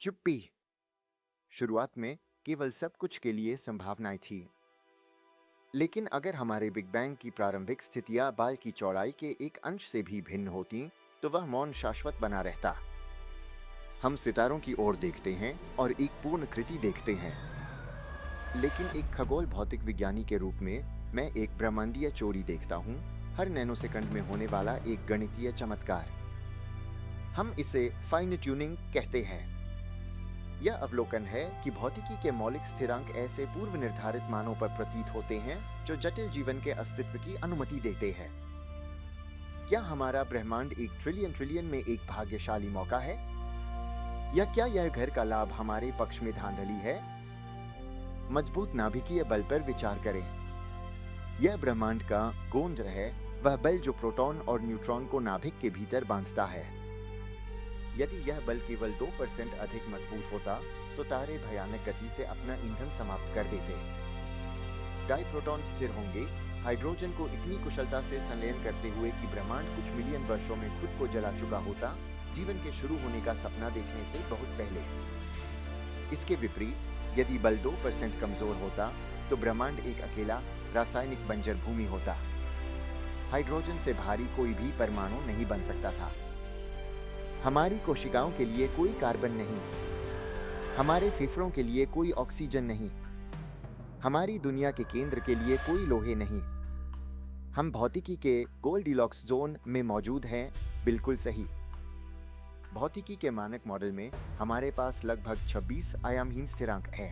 चुप्पी। शुरुआत में केवल सब कुछ के लिए संभावनाएं थी, लेकिन अगर हमारे बिग बैंग की प्रारंभिक स्थितियां बाल की चौड़ाई के एक अंश से भी भिन्न होती, तो वह मौन शाश्वत बना रहता। हम सितारों की ओर देखते हैं और एक पूर्ण कृति देखते हैं, लेकिन एक खगोल भौतिक विज्ञानी के रूप में मैं एक ब्रह्मांडीय चोरी देखता हूँ, हर नैनोसेकंड में होने वाला एक गणितीय चमत्कार। हम इसे फाइन ट्यूनिंग कहते हैं। यह अवलोकन है कि भौतिकी के मौलिक स्थिरांक ऐसे पूर्व निर्धारित मानों पर प्रतीत होते हैं जो जटिल जीवन के अस्तित्व की अनुमति देते हैं। क्या हमारा ब्रह्मांड एक ट्रिलियन में एक भाग्यशाली मौका है, या क्या यह घर का लाभ हमारे पक्ष में धांधली है? मजबूत नाभिकीय बल पर विचार करें। यह ब्रह्मांड का गोंद है, वह बल जो प्रोटॉन और न्यूट्रॉन को नाभिक के भीतर बांधता है। यदि यह बल केवल 2% अधिक मजबूत होता, तो तारे भयानक गति से अपना ईंधन समाप्त कर देते। डाइप्रोटॉन स्थिर होंगे, हाइड्रोजन को इतनी कुशलता से संलयन करते हुए कि ब्रह्मांड कुछ मिलियन वर्षों में खुद को जला चुका होता, जीवन के शुरू होने का सपना देखने से बहुत पहले। इसके विपरीत यदि बल 2% कमजोर होता, तो ब्रह्मांड एक अकेला रासायनिक बंजर भूमि होता। हाइड्रोजन से भारी कोई भी परमाणु नहीं बन सकता था। हमारी कोशिकाओं के लिए कोई कार्बन नहीं, हमारे फेफड़ों के लिए कोई ऑक्सीजन नहीं, हमारी दुनिया के केंद्र के लिए कोई लोहे नहीं। हम भौतिकी के गोल्डीलॉक्स जोन में मौजूद हैं। बिल्कुल सही। भौतिकी के मानक मॉडल में हमारे पास लगभग 26 आयामहीन स्थिरांक है।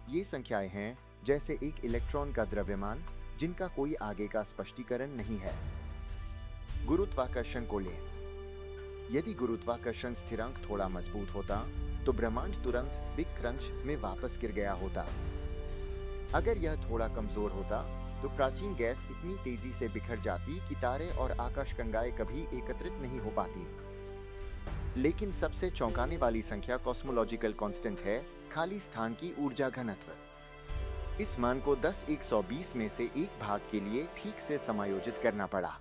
ये संख्याएं हैं जैसे एक इलेक्ट्रॉन का द्रव्यमान, जिनका कोई आगे का स्पष्टीकरण नहीं है। गुरुत्वाकर्षण को लें। यदि गुरुत्वाकर्षण स्थिरांक थोड़ा मजबूत होता, तो ब्रह्मांड तुरंत बिग क्रंच में वापस गिर गया होता। अगर यह थोड़ा कमजोर होता, तो प्राचीन गैस इतनी तेजी से बिखर जाती कि तारे और आकाशगंगाएं कभी एकत्रित नहीं हो पाती। लेकिन सबसे चौंकाने वाली संख्या कॉस्मोलॉजिकल कांस्टेंट है, खाली स्थान की ऊर्जा घनत्व। इस मान को 10⁻120 में से एक भाग के लिए ठीक से समायोजित करना पड़ा।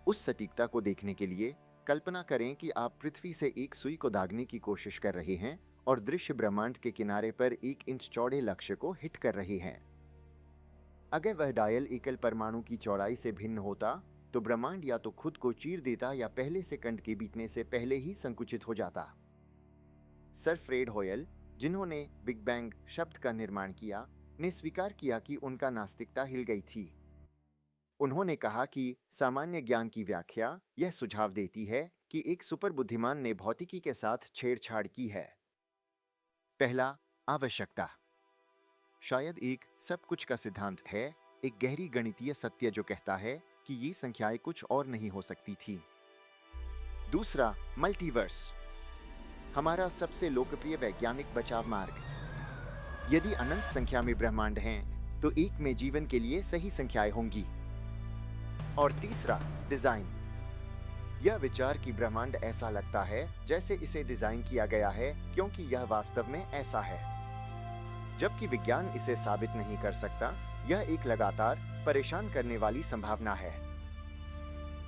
उस सटीकता को देखने के लिए कल्पना करें कि आप पृथ्वी से एक सुई को दागने की कोशिश कर रहे हैं और दृश्य ब्रह्मांड के किनारे पर 1 इंच चौड़े लक्ष्य को हिट कर रहे हैं। अगर वह डायल एकल परमाणु की चौड़ाई से भिन्न होता, तो ब्रह्मांड या तो खुद को चीर देता या पहले सेकंड के बीतने से पहले ही संकुचित हो जाता। सर फ्रेड होयल, जिन्होंने बिग बैंग शब्द का निर्माण किया, ने स्वीकार किया कि उनका नास्तिकता हिल गई थी। उन्होंने कहा कि सामान्य ज्ञान की व्याख्या यह सुझाव देती है कि एक सुपर बुद्धिमान ने भौतिकी के साथ छेड़छाड़ की है। पहला, आवश्यकता। शायद एक सब कुछ का सिद्धांत है, एक गहरी गणितीय सत्य जो कहता है कि ये संख्याएं कुछ और नहीं हो सकती थी। दूसरा, मल्टीवर्स, हमारा सबसे लोकप्रिय वैज्ञानिक बचाव मार्ग। यदि अनंत संख्या में ब्रह्मांड हैं, तो एक में जीवन के लिए सही संख्याएं होंगी। और तीसरा, डिजाइन। यह विचार कि ब्रह्मांड ऐसा लगता है जैसे इसे डिजाइन किया गया है क्योंकि यह वास्तव में ऐसा है, जबकि विज्ञान इसे साबित नहीं कर सकता, यह एक लगातार परेशान करने वाली संभावना है।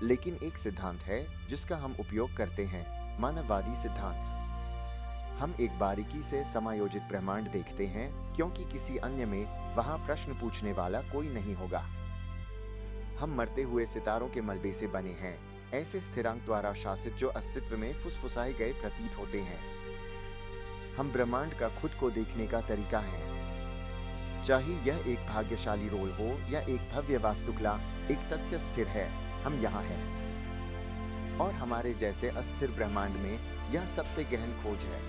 लेकिन एक सिद्धांत है जिसका हम उपयोग करते हैं, मानववादी सिद्धांत। हम एक बारीकी से समायोजित ब्रह्मांड देखते हैं क्योंकि किसी अन्य में वहां प्रश्न पूछने वाला कोई नहीं होगा। हम मरते हुए सितारों के मलबे से बने हैं, ऐसे स्थिरांक द्वारा शासित जो अस्तित्व में फुसफुसाए गए प्रतीत होते हैं। हम ब्रह्मांड का खुद को देखने का तरीका है। चाहे यह एक भाग्यशाली रोल हो या एक भव्य वास्तुकला, एक तथ्य स्थिर है, हम यहाँ हैं। और हमारे जैसे अस्थिर ब्रह्मांड में यह सबसे गहन खोज है।